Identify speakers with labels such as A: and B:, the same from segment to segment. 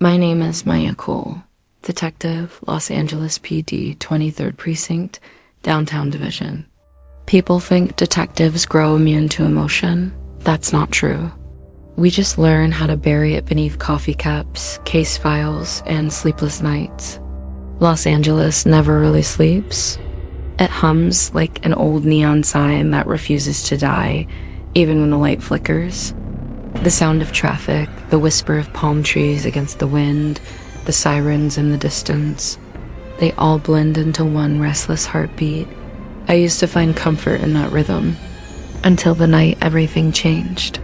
A: My name is Maya Cole, Detective, Los Angeles PD, 23rd Precinct, Downtown Division. People think detectives grow immune to emotion. That's not true. We just learn how to bury it beneath coffee cups, case files, and sleepless nights. Los Angeles never really sleeps. It hums like an old neon sign that refuses to die, even when the light flickers. The sound of traffic, the whisper of palm trees against the wind, the sirens in the distance, they all blend into one restless heartbeat. I used to find comfort in that rhythm, until the night everything changed.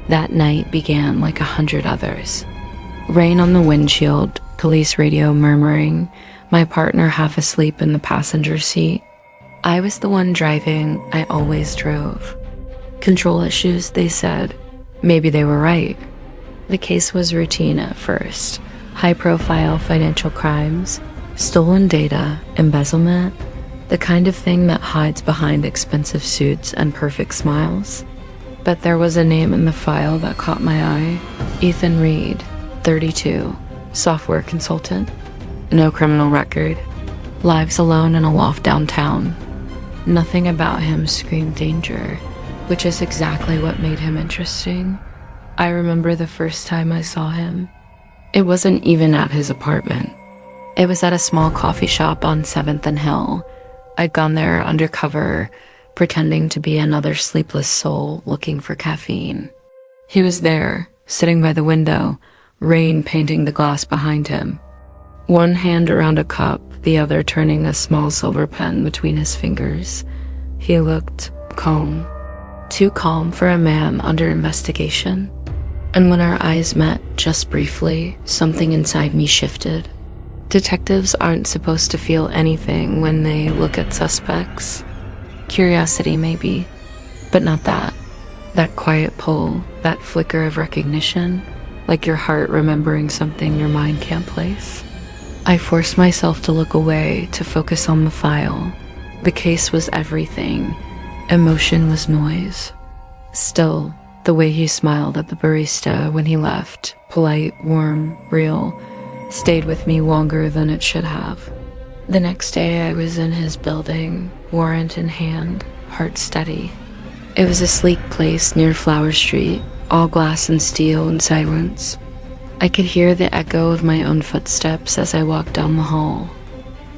A: That night began like 100 others. Rain on the windshield, police radio murmuring, my partner half asleep in the passenger seat. I was the one driving, I always drove. Control issues, they said. Maybe they were right. The case was routine at first. High-profile financial crimes, stolen data, embezzlement, the kind of thing that hides behind expensive suits and perfect smiles. But there was a name in the file that caught my eye. Ethan Reed, 32, software consultant. No criminal record. Lives alone in a loft downtown. Nothing about him screamed danger, which is exactly what made him interesting. I remember the first time I saw him. It wasn't even at his apartment. It was at a small coffee shop on 7th and Hill. I'd gone there undercover, pretending to be another sleepless soul looking for caffeine. He was there, sitting by the window, rain painting the glass behind him. One hand around a cup, the other turning a small silver pen between his fingers. He looked calm. Too calm for a man under investigation. And when our eyes met, just briefly, something inside me shifted. Detectives aren't supposed to feel anything when they look at suspects. Curiosity, maybe, but not that. That quiet pull, that flicker of recognition, like your heart remembering something your mind can't place. I forced myself to look away, to focus on the file. The case was everything. Emotion was noise. Still, the way he smiled at the barista when he left, polite, warm, real, stayed with me longer than it should have. The next day I was in his building, warrant in hand, heart steady. It was a sleek place near Flower Street, all glass and steel and silence. I could hear the echo of my own footsteps as I walked down the hall.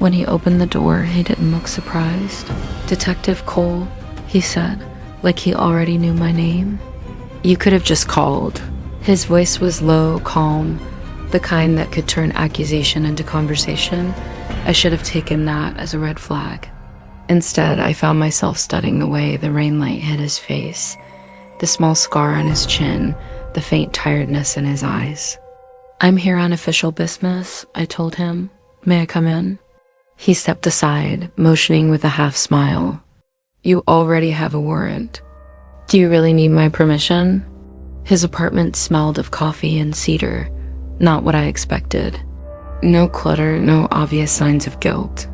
A: When he opened the door, he didn't look surprised. "Detective Cole," he said, like he already knew my name. "You could have just called." His voice was low, calm, the kind that could turn accusation into conversation. I should have taken that as a red flag. Instead, I found myself studying the way the rain light hit his face, the small scar on his chin, the faint tiredness in his eyes. "I'm here on official business," I told him. "May I come in?" He stepped aside, motioning with a half smile. "You already have a warrant. Do you really need my permission?" His apartment smelled of coffee and cedar, not what I expected. No clutter, no obvious signs of guilt.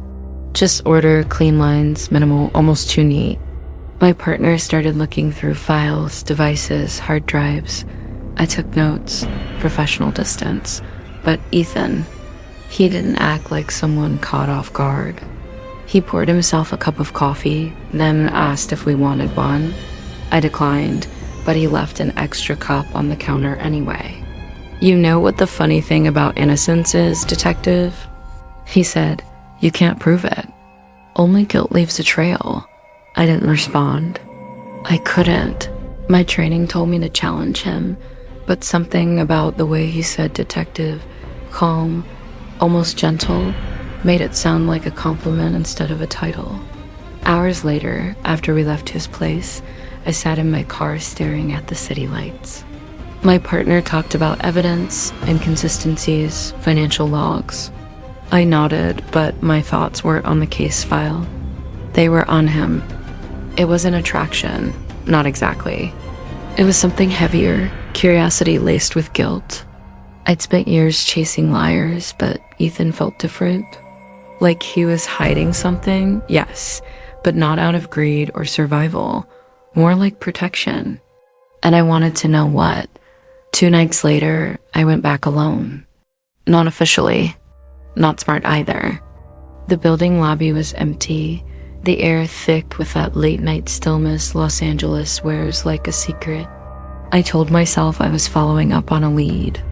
A: Just order, clean lines, minimal, almost too neat. My partner started looking through files, devices, hard drives. I took notes, professional distance. But Ethan, he didn't act like someone caught off guard. He poured himself a cup of coffee, then asked if we wanted one. I declined, but he left an extra cup on the counter anyway. "You know what the funny thing about innocence is, detective?" He said. "You can't prove it. Only guilt leaves a trail." I didn't respond. I couldn't. My training told me to challenge him, but something about the way he said detective, calm, almost gentle, made it sound like a compliment instead of a title. Hours later, after we left his place, I sat in my car staring at the city lights. My partner talked about evidence, inconsistencies, financial logs. I nodded, but my thoughts weren't on the case file. They were on him. It was an attraction, not exactly. It was something heavier, curiosity laced with guilt. I'd spent years chasing liars, but Ethan felt different. Like he was hiding something, yes, but not out of greed or survival, more like protection. And I wanted to know what. 2 nights later, I went back alone. Not officially. Not smart either. The building lobby was empty, the air thick with that late-night stillness Los Angeles wears like a secret. I told myself I was following up on a lead.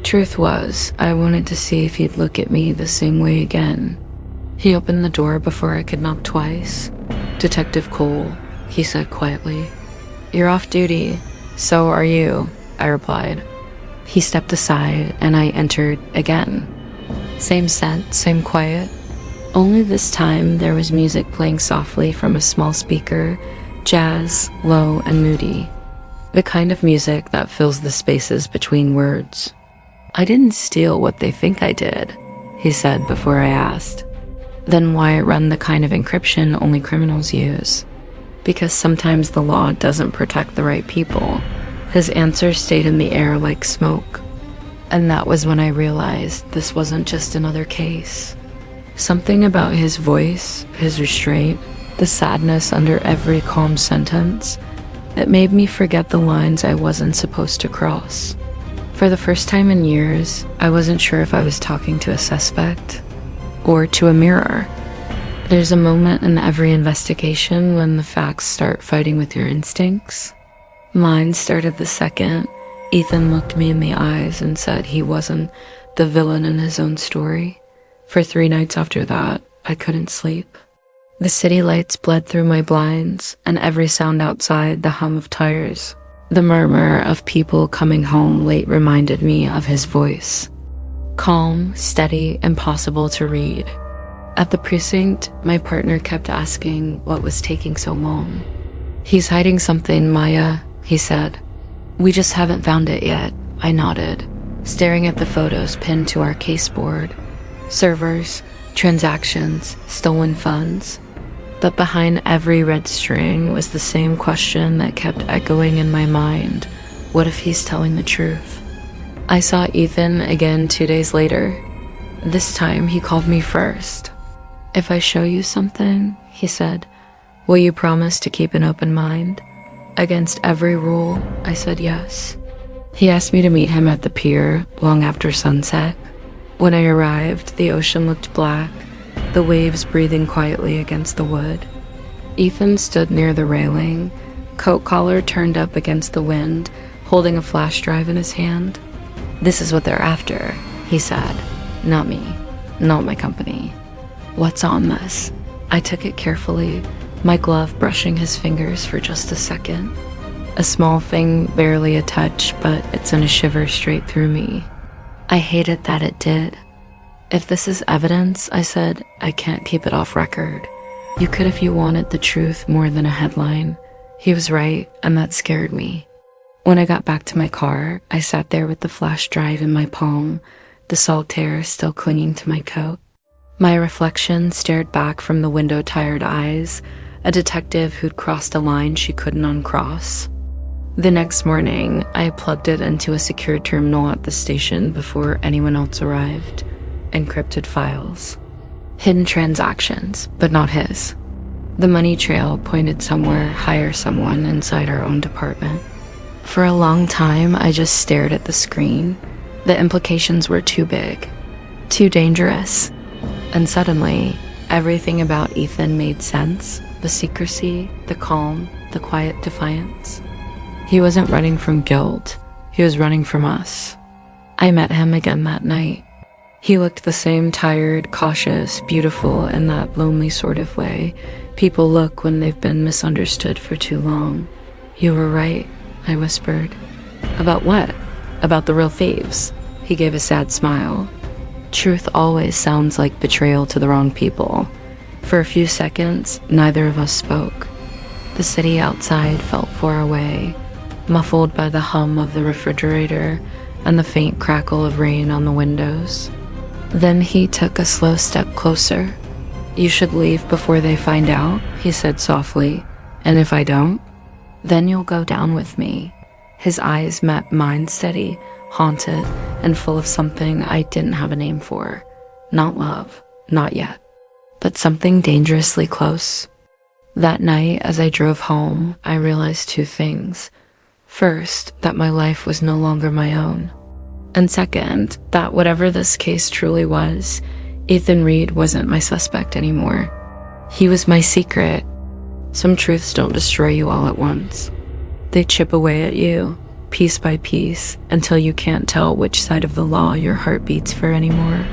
A: Truth was, I wanted to see if he'd look at me the same way again. He opened the door before I could knock twice. "Detective Cole," he said quietly. "You're off duty. So are you," I replied. He stepped aside and I entered again. Same scent, same quiet. Only this time there was music playing softly from a small speaker, jazz, low and moody. The kind of music that fills the spaces between words. "I didn't steal what they think I did," he said before I asked. "Then why run the kind of encryption only criminals use?" "Because sometimes the law doesn't protect the right people." His answer stayed in the air like smoke. And that was when I realized this wasn't just another case. Something about his voice, his restraint, the sadness under every calm sentence, it made me forget the lines I wasn't supposed to cross. For the first time in years, I wasn't sure if I was talking to a suspect or to a mirror. There's a moment in every investigation when the facts start fighting with your instincts. Mine started the second Ethan looked me in the eyes and said he wasn't the villain in his own story. For 3 nights after that, I couldn't sleep. The city lights bled through my blinds, and every sound outside, the hum of tires, the murmur of people coming home late reminded me of his voice. Calm, steady, impossible to read. At the precinct, my partner kept asking what was taking so long. "He's hiding something, Maya," he said. "We just haven't found it yet," I nodded, staring at the photos pinned to our case board. Servers, transactions, stolen funds. But behind every red string was the same question that kept echoing in my mind. What if he's telling the truth? I saw Ethan again 2 days later. This time he called me first. "If I show you something," he said, "will you promise to keep an open mind?" Against every rule, I said yes. He asked me to meet him at the pier long after sunset. When I arrived, the ocean looked black, the waves breathing quietly against the wood. Ethan stood near the railing, coat collar turned up against the wind, holding a flash drive in his hand. "This is what they're after," he said. "Not me, not my company." "What's on this?" I took it carefully, my glove brushing his fingers for just a second. A small thing, barely a touch, but it sent a shiver straight through me. I hated that it did. "If this is evidence," I said, "I can't keep it off record." "You could if you wanted the truth more than a headline." He was right, and that scared me. When I got back to my car, I sat there with the flash drive in my palm, the salt air still clinging to my coat. My reflection stared back from the window-tired eyes, a detective who'd crossed a line she couldn't uncross. The next morning, I plugged it into a secure terminal at the station before anyone else arrived. Encrypted files. Hidden transactions, but not his. The money trail pointed somewhere, hire someone inside our own department. For a long time, I just stared at the screen. The implications were too big, too dangerous. And suddenly, everything about Ethan made sense. The secrecy, the calm, the quiet defiance. He wasn't running from guilt. He was running from us. I met him again that night. He looked the same tired, cautious, beautiful, in that lonely sort of way people look when they've been misunderstood for too long. "You were right," I whispered. "About what?" "About the real thieves." He gave a sad smile. Truth always sounds like betrayal to the wrong people. For a few seconds, neither of us spoke. The city outside felt far away, muffled by the hum of the refrigerator and the faint crackle of rain on the windows. Then he took a slow step closer. "You should leave before they find out," he said softly. "And if I don't, then you'll go down with me." His eyes met mine, steady, haunted, and full of something I didn't have a name for. Not love, not yet, but something dangerously close. That night, as I drove home, I realized 2 things. First, that my life was no longer my own. And second, that whatever this case truly was, Ethan Reed wasn't my suspect anymore. He was my secret. Some truths don't destroy you all at once. They chip away at you, piece by piece, until you can't tell which side of the law your heart beats for anymore.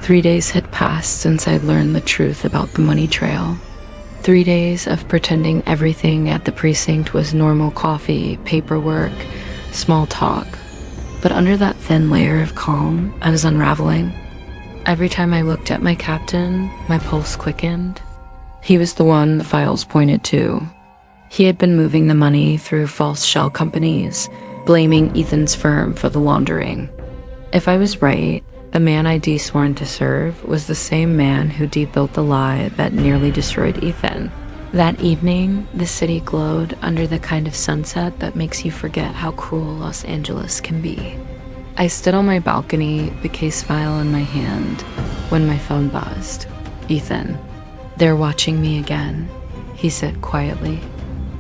A: 3 days had passed since I'd learned the truth about the money trail. 3 days of pretending everything at the precinct was normal coffee, paperwork, small talk. But under that thin layer of calm, I was unraveling. Every time I looked at my captain, my pulse quickened. He was the one the files pointed to. He had been moving the money through false shell companies, blaming Ethan's firm for the laundering. If I was right, the man I'd sworn to serve was the same man who debuilt the lie that nearly destroyed Ethan. That evening, the city glowed under the kind of sunset that makes you forget how cruel Los Angeles can be. I stood on my balcony, the case file in my hand, when my phone buzzed. "Ethan, they're watching me again," he said quietly.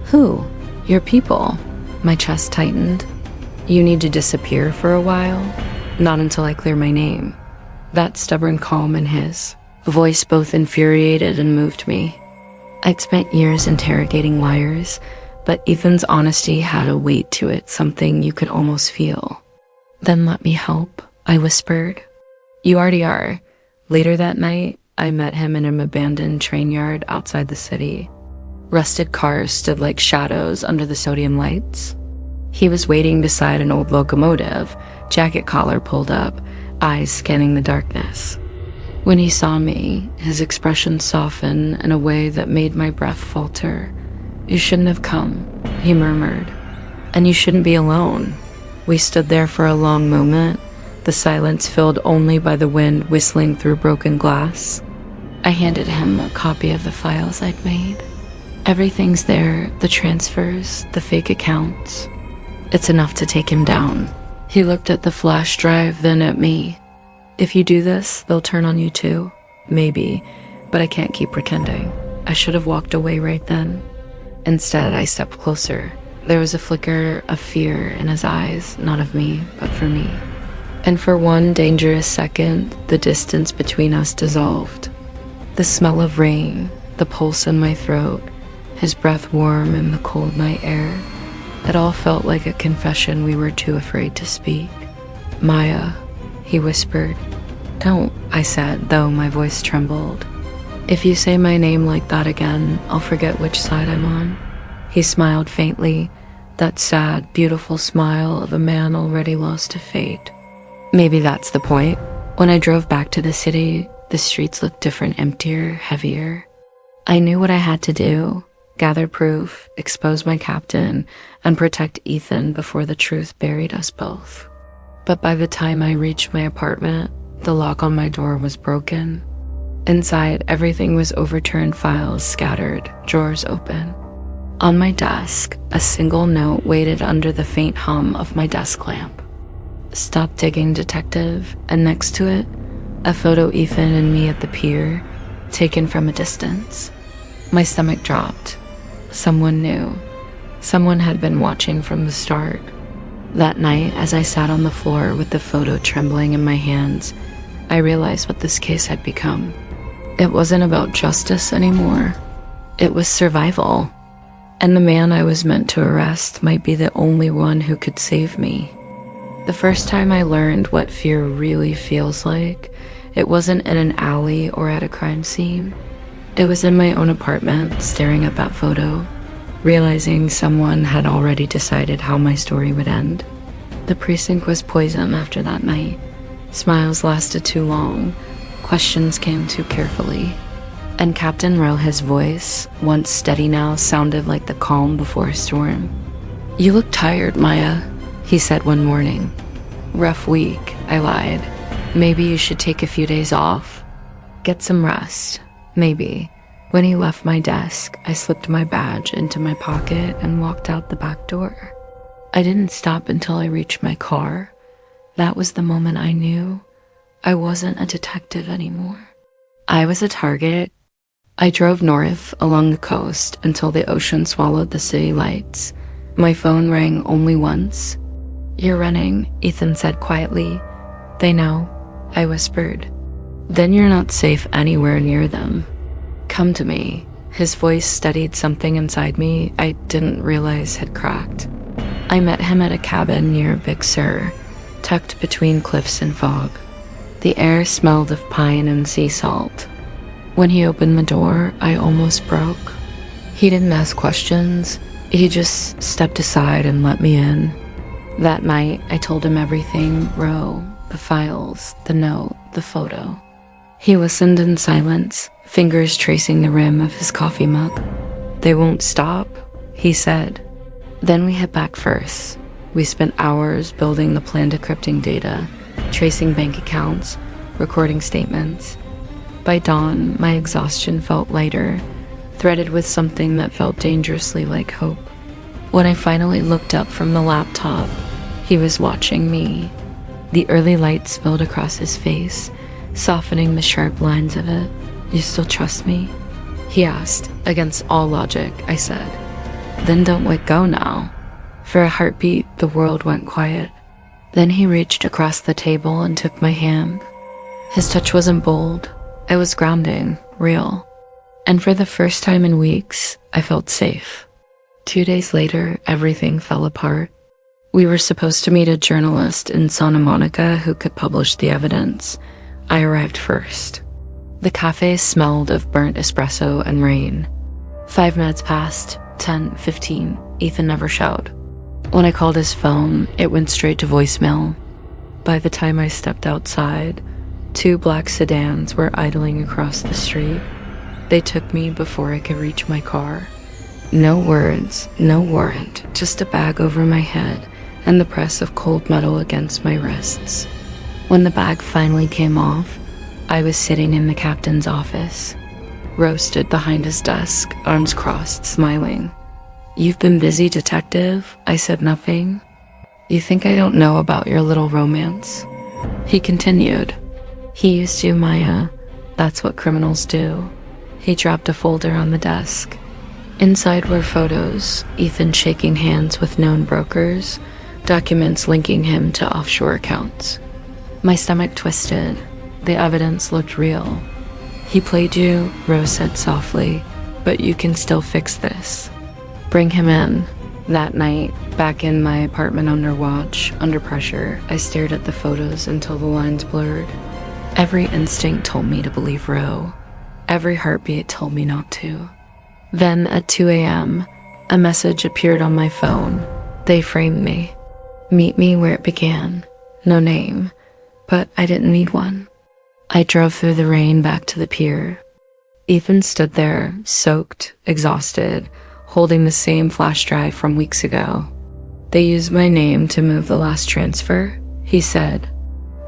A: "Who? Your people?" My chest tightened. "You need to disappear for a while?" "Not until I clear my name." That stubborn calm in his voice both infuriated and moved me. I'd spent years interrogating liars, but Ethan's honesty had a weight to it, something you could almost feel. "Then let me help," I whispered. "You already are." Later that night, I met him in an abandoned train yard outside the city. Rusted cars stood like shadows under the sodium lights. He was waiting beside an old locomotive, jacket collar pulled up, eyes scanning the darkness. When he saw me, his expression softened in a way that made my breath falter. "You shouldn't have come," he murmured. "And you shouldn't be alone." We stood there for a long moment, the silence filled only by the wind whistling through broken glass. I handed him a copy of the files I'd made. "Everything's there, the transfers, the fake accounts. It's enough to take him down." He looked at the flash drive, then at me. "If you do this, they'll turn on you too." "Maybe, but I can't keep pretending." I should have walked away right then. Instead, I stepped closer. There was a flicker of fear in his eyes, not of me, but for me. And for one dangerous second, the distance between us dissolved. The smell of rain, the pulse in my throat, his breath warm in the cold night air. It all felt like a confession we were too afraid to speak. "Maya," he whispered. "Don't," I said, though my voice trembled. "If you say my name like that again, I'll forget which side I'm on." He smiled faintly, that sad, beautiful smile of a man already lost to fate. Maybe that's the point. When I drove back to the city, the streets looked different, emptier, heavier. I knew what I had to do: gather proof, expose my captain, and protect Ethan before the truth buried us both. But by the time I reached my apartment, the lock on my door was broken. Inside, everything was overturned, files scattered, drawers open. On my desk, a single note waited under the faint hum of my desk lamp. "Stop digging, detective," and next to it, a photo Ethan and me at the pier, taken from a distance. My stomach dropped. Someone knew. Someone had been watching from the start. That night, as I sat on the floor with the photo trembling in my hands, I realized what this case had become. It wasn't about justice anymore. It was survival. And the man I was meant to arrest might be the only one who could save me. The first time I learned what fear really feels like, it wasn't in an alley or at a crime scene. It was in my own apartment, staring at that photo, realizing someone had already decided how my story would end. The precinct was poison after that night. Smiles lasted too long. Questions came too carefully. And Captain Roja's voice, once steady now, sounded like the calm before a storm. "You look tired, Maya," he said one morning. "Rough week," I lied. "Maybe you should take a few days off. Get some rest." Maybe. When he left my desk, I slipped my badge into my pocket and walked out the back door. I didn't stop until I reached my car. That was the moment I knew I wasn't a detective anymore. I was a target. I drove north along the coast until the ocean swallowed the city lights. My phone rang only once. "You're running," Ethan said quietly. "They know," I whispered. "Then you're not safe anywhere near them. Come to me." His voice steadied something inside me I didn't realize had cracked. I met him at a cabin near Big Sur, tucked between cliffs and fog. The air smelled of pine and sea salt. When he opened the door, I almost broke. He didn't ask questions. He just stepped aside and let me in. That night, I told him everything: Ro, the files, the note, the photo. He listened in silence, fingers tracing the rim of his coffee mug. "They won't stop," he said. Then we hit back first. We spent hours building the plan decrypting data, tracing bank accounts, recording statements. By dawn, my exhaustion felt lighter, threaded with something that felt dangerously like hope. When I finally looked up from the laptop, he was watching me. The early light spilled across his face, softening the sharp lines of it. "You still trust me?" he asked. "Against all logic," I said. "Then don't let go now." For a heartbeat, the world went quiet. Then he reached across the table and took my hand. His touch wasn't bold. It was grounding, real. And for the first time in weeks, I felt safe. 2 days later, everything fell apart. We were supposed to meet a journalist in Santa Monica who could publish the evidence. I arrived first. The cafe smelled of burnt espresso and rain. 5 minutes passed, 10, 15. Ethan never showed. When I called his phone, it went straight to voicemail. By the time I stepped outside, 2 black sedans were idling across the street. They took me before I could reach my car. No words, no warrant, just a bag over my head and the press of cold metal against my wrists. When the bag finally came off, I was sitting in the captain's office. Ro stood behind his desk, arms crossed, smiling. "You've been busy, detective?" I said nothing. "You think I don't know about your little romance?" He continued. "He used you, Maya. That's what criminals do." He dropped a folder on the desk. Inside were photos, Ethan shaking hands with known brokers, documents linking him to offshore accounts. My stomach twisted. The evidence looked real. "He played you," Rose said softly, "but you can still fix this." "Bring him in." That night, back in my apartment under watch, under pressure, I stared at the photos until the lines blurred. Every instinct told me to believe Ro. Every heartbeat told me not to. Then at 2 a.m., a message appeared on my phone. They framed me. Meet me where it began. No name, but I didn't need one. I drove through the rain back to the pier. Ethan stood there, soaked, exhausted, holding the same flash drive from weeks ago. "They used my name to move the last transfer," he said.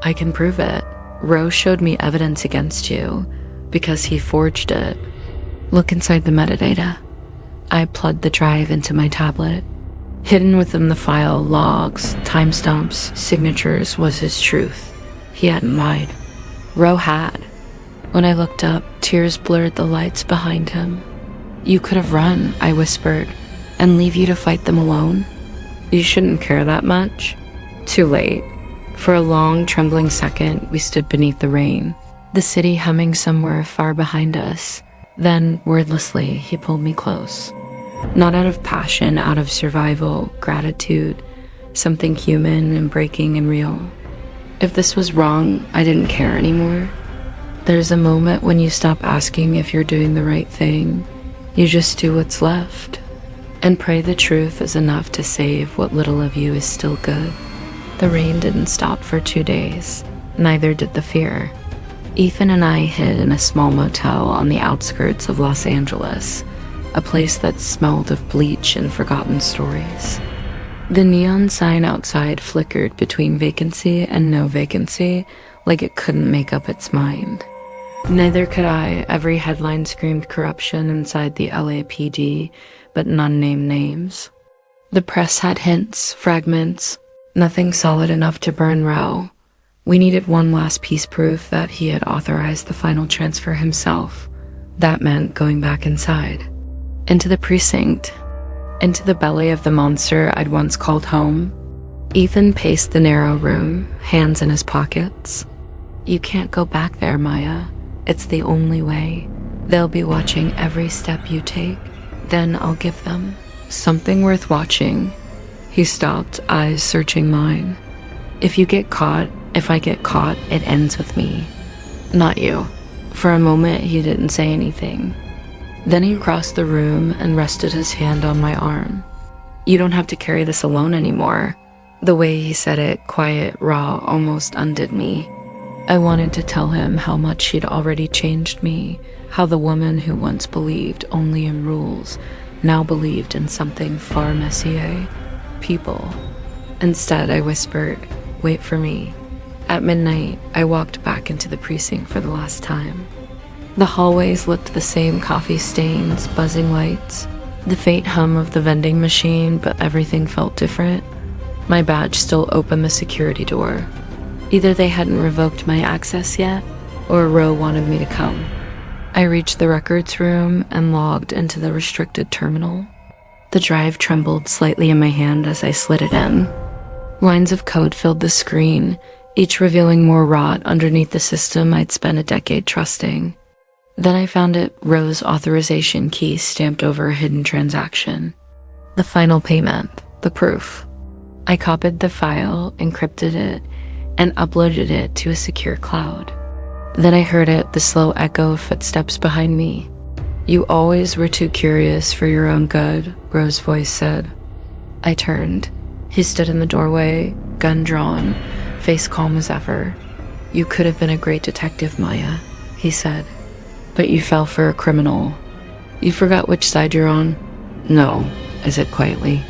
A: "I can prove it. Ro showed me evidence against you because he forged it. Look inside the metadata." I plugged the drive into my tablet. Hidden within the file, logs, timestamps, signatures was his truth. He hadn't lied. Ro had. When I looked up, tears blurred the lights behind him. "You could have run," I whispered, "and leave you to fight them alone. You shouldn't care that much." Too late. For a long, trembling second, we stood beneath the rain, the city humming somewhere far behind us. Then, wordlessly, he pulled me close. Not out of passion, out of survival, gratitude, something human and breaking and real. If this was wrong, I didn't care anymore. There's a moment when you stop asking if you're doing the right thing. You just do what's left. And pray the truth is enough to save what little of you is still good. The rain didn't stop for 2 days. Neither did the fear. Ethan and I hid in a small motel on the outskirts of Los Angeles, a place that smelled of bleach and forgotten stories. The neon sign outside flickered between vacancy and no vacancy, like it couldn't make up its mind. Neither could I. Every headline screamed corruption inside the LAPD, but none named names. The press had hints, fragments, nothing solid enough to burn Ro. We needed one last piece proof that he had authorized the final transfer himself. That meant going back inside. Into the precinct. Into the belly of the monster I'd once called home. Ethan paced the narrow room, hands in his pockets. You can't go back there, Maya. It's the only way. They'll be watching every step you take. Then I'll give them something worth watching. He stopped, eyes searching mine. If I get caught, it ends with me. Not you. For a moment, he didn't say anything. Then he crossed the room and rested his hand on my arm. You don't have to carry this alone anymore. The way he said it, quiet, raw, almost undid me. I wanted to tell him how much she'd already changed me, how the woman who once believed only in rules now believed in something far messier, people. Instead, I whispered, wait for me. At midnight, I walked back into the precinct for the last time. The hallways looked the same, coffee stains, buzzing lights, the faint hum of the vending machine, but everything felt different. My badge still opened the security door. Either they hadn't revoked my access yet, or Roe wanted me to come. I reached the records room and logged into the restricted terminal. The drive trembled slightly in my hand as I slid it in. Lines of code filled the screen, each revealing more rot underneath the system I'd spent a decade trusting. Then I found it, Roe's authorization key stamped over a hidden transaction. The final payment, the proof. I copied the file, encrypted it, and uploaded it to a secure cloud. Then I heard it, the slow echo of footsteps behind me. You always were too curious for your own good, Roe's voice said. I turned. He stood in the doorway, gun drawn, face calm as ever. You could have been a great detective, Maya, he said. But you fell for a criminal. You forgot which side you're on? No, I said quietly.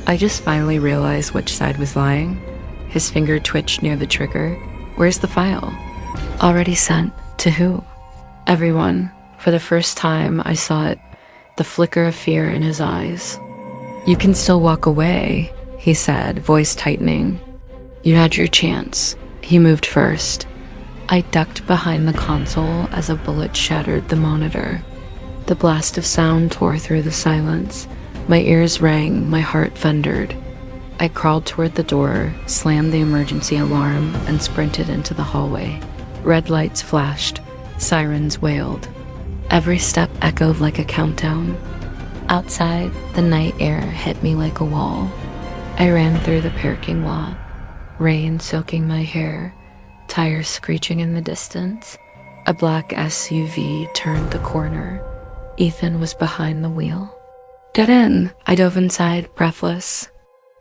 A: I just finally realized which side was lying. His finger twitched near the trigger. Where's the file? Already sent. To who? Everyone. For the first time, I saw it, the flicker of fear in his eyes. You can still walk away, he said, voice tightening. You had your chance. He moved first. I ducked behind the console as a bullet shattered the monitor. The blast of sound tore through the silence. My ears rang, my heart thundered. I crawled toward the door, slammed the emergency alarm, and sprinted into the hallway. Red lights flashed, sirens wailed. Every step echoed like a countdown. Outside, the night air hit me like a wall. I ran through the parking lot, rain soaking my hair, tires screeching in the distance. A black SUV turned the corner. Ethan was behind the wheel. Get in! I dove inside, breathless.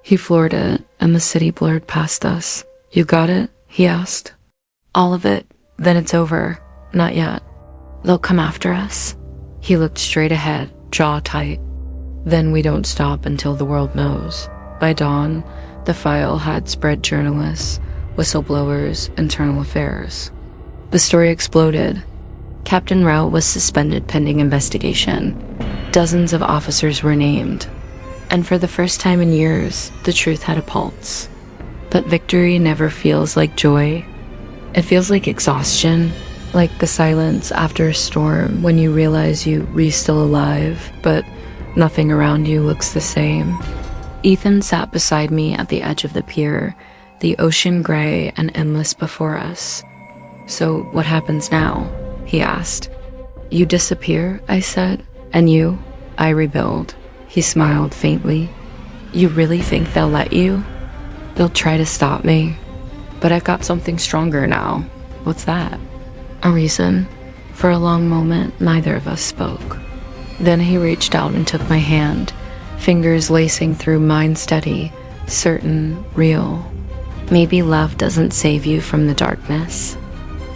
A: He floored it, and the city blurred past us. You got it? He asked. All of it. Then it's over. Not yet. They'll come after us. He looked straight ahead, jaw tight. Then we don't stop until the world knows. By dawn, the file had spread journalists, whistleblowers, internal affairs. The story exploded. Captain Rao was suspended pending investigation. Dozens of officers were named. And for the first time in years, the truth had a pulse. But victory never feels like joy. It feels like exhaustion, like the silence after a storm when you realize you're still alive, but nothing around you looks the same. Ethan sat beside me at the edge of the pier, the ocean gray and endless before us. So what happens now? He asked. You disappear, I said. And you? I rebuild. He smiled faintly. You really think they'll let you? They'll try to stop me. But I've got something stronger now. What's that? A reason. For a long moment, neither of us spoke. Then he reached out and took my hand, fingers lacing through mine steady, certain, real. Maybe love doesn't save you from the darkness.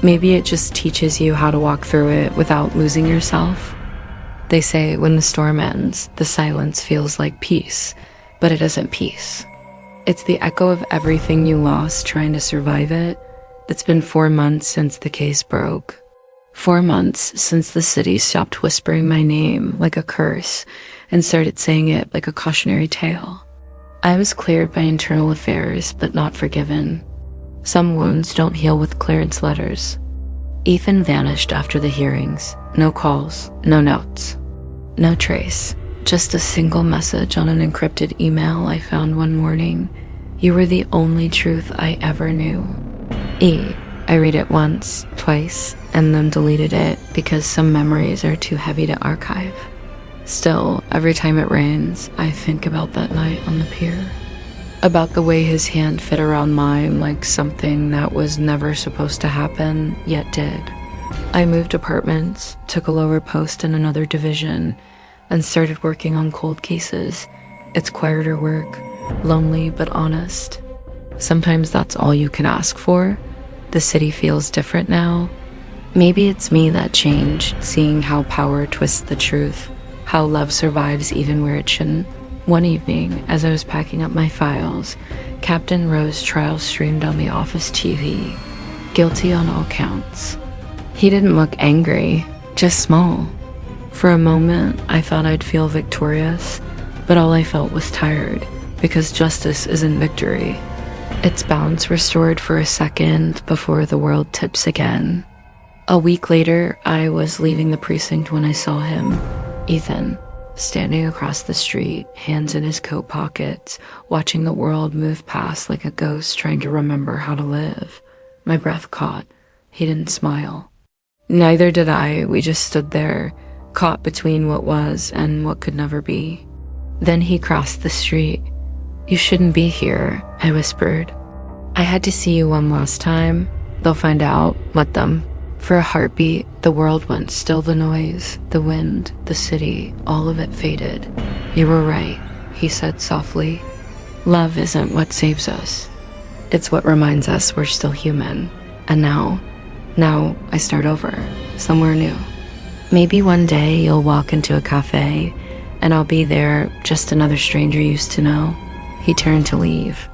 A: Maybe it just teaches you how to walk through it without losing yourself. They say when the storm ends, the silence feels like peace, but it isn't peace. It's the echo of everything you lost trying to survive it. It's been 4 months since the case broke. 4 months since the city stopped whispering my name like a curse and started saying it like a cautionary tale. I was cleared by internal affairs, but not forgiven. Some wounds don't heal with clearance letters. Ethan vanished after the hearings. No calls, no notes, no trace. Just a single message on an encrypted email I found one morning. You were the only truth I ever knew. E. I read it once, twice, and then deleted it because some memories are too heavy to archive. Still, every time it rains, I think about that night on the pier. About the way his hand fit around mine like something that was never supposed to happen, yet did. I moved apartments, took a lower post in another division, and started working on cold cases. It's quieter work, lonely but honest. Sometimes that's all you can ask for. The city feels different now. Maybe it's me that changed, seeing how power twists the truth, how love survives even where it shouldn't. One evening, as I was packing up my files, Captain Rowe's trial streamed on the office TV. Guilty on all counts. He didn't look angry, just small. For a moment, I thought I'd feel victorious, but all I felt was tired, because justice isn't victory. Its balance restored for a second before the world tips again. A week later, I was leaving the precinct when I saw him, Ethan, standing across the street, hands in his coat pockets, watching the world move past like a ghost trying to remember how to live. My breath caught. He didn't smile. Neither did I. We just stood there, caught between what was and what could never be. Then he crossed the street. "You shouldn't be here," I whispered. "I had to see you one last time. They'll find out. Let them." For a heartbeat, the world went still. The noise, the wind, the city, all of it faded. "You were right," he said softly. "Love isn't what saves us. It's what reminds us we're still human. And now I start over, somewhere new. Maybe one day you'll walk into a cafe, and I'll be there, just another stranger you used to know." He turned to leave.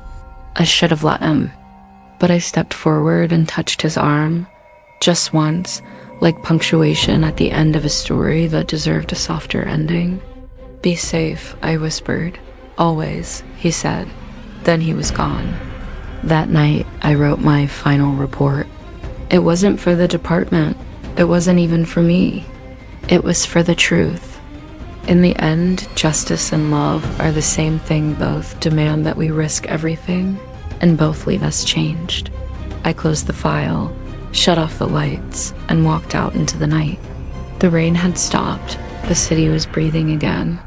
A: I should have let him, but I stepped forward and touched his arm. Just once, like punctuation at the end of a story that deserved a softer ending. "Be safe," I whispered. "Always," he said. Then he was gone. That night, I wrote my final report. It wasn't for the department. It wasn't even for me. It was for the truth. In the end, justice and love are the same thing. Both demand that we risk everything, and both leave us changed. I closed the file, shut off the lights, and walked out into the night. The rain had stopped. The city was breathing again.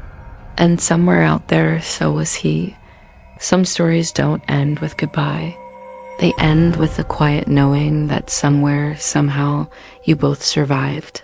A: And somewhere out there, so was he. Some stories don't end with goodbye. They end with the quiet knowing that somewhere, somehow, you both survived.